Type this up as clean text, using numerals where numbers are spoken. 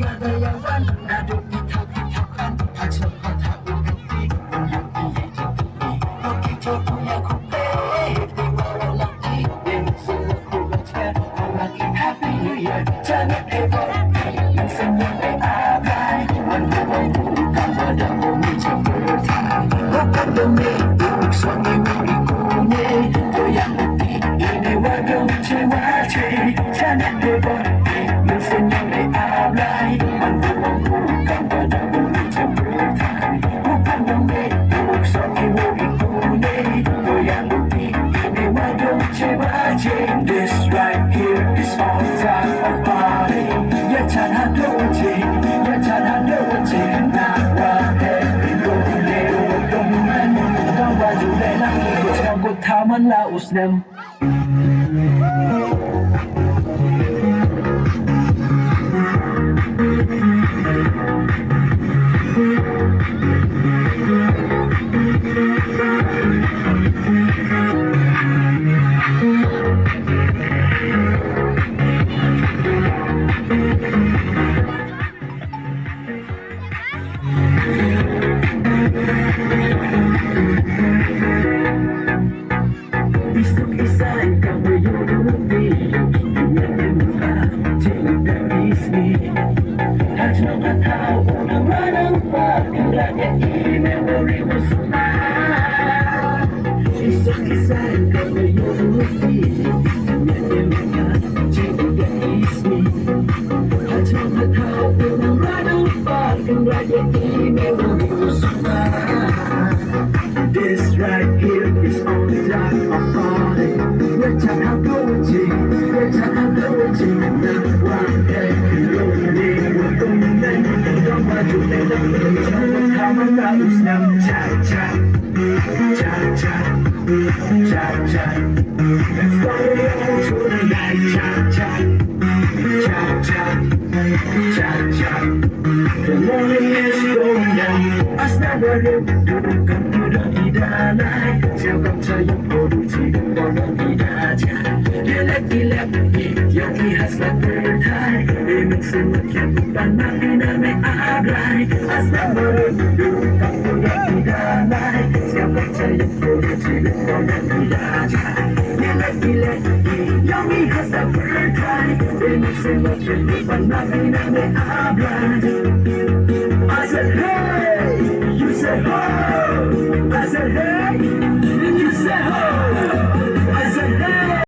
Yawan aduk itak-itakan Cepat tahu ketik Oke punya kupe Di bawah lagi Dengan selaku baca Lagi Happy New Year Jangan heboh Yang senyum abai Wandu-wandu Tanpa dan bumi seperti Bukan demi Untuk suami berikutnya Goyang letih Ini wadung cewace Jangan heboh Yang senyum abai Wandu-wandu Tanpa dan bumi seperti Bukan demi Untuk suami berikutnya Goyang letih Ini wadung cewace This right here is all time of party Ya jangan doji Ya jangan doji Nawa Lele Domunan Kau baju lelang Ikut rambut taman laus nem Isok-isay kang buyuruti Cinta Disney Haj mga tao naman ang pagkilanya I-memory mo suma Isok-isay kang buyuruti Cinta Disney Haj mga tao naman ang pagkilanya I-memory mo suma This right here is on the top of party. We're talking about doji, we're talking about doji. Now one day, lonely, we're going to don't want to let them know. Come on, now it's now cha cha, cha cha, cha cha. Let's go to the night, cha cha, cha cha, cha cha. The loneliness going down. As never lived to come to the idanay Siapkan saya bodoh 지금 원한 이다자 Gilek-gilek yang ihaslah bertai Dengan semakin bukan makin ame ablay As never lived to come to the idanay Siapkan saya bodoh 지금 원한 idaja Gilek-gilek yang ihaslah bertai Dengan semakin bukan makin ame ablay I said hey, you said oh, I said hey.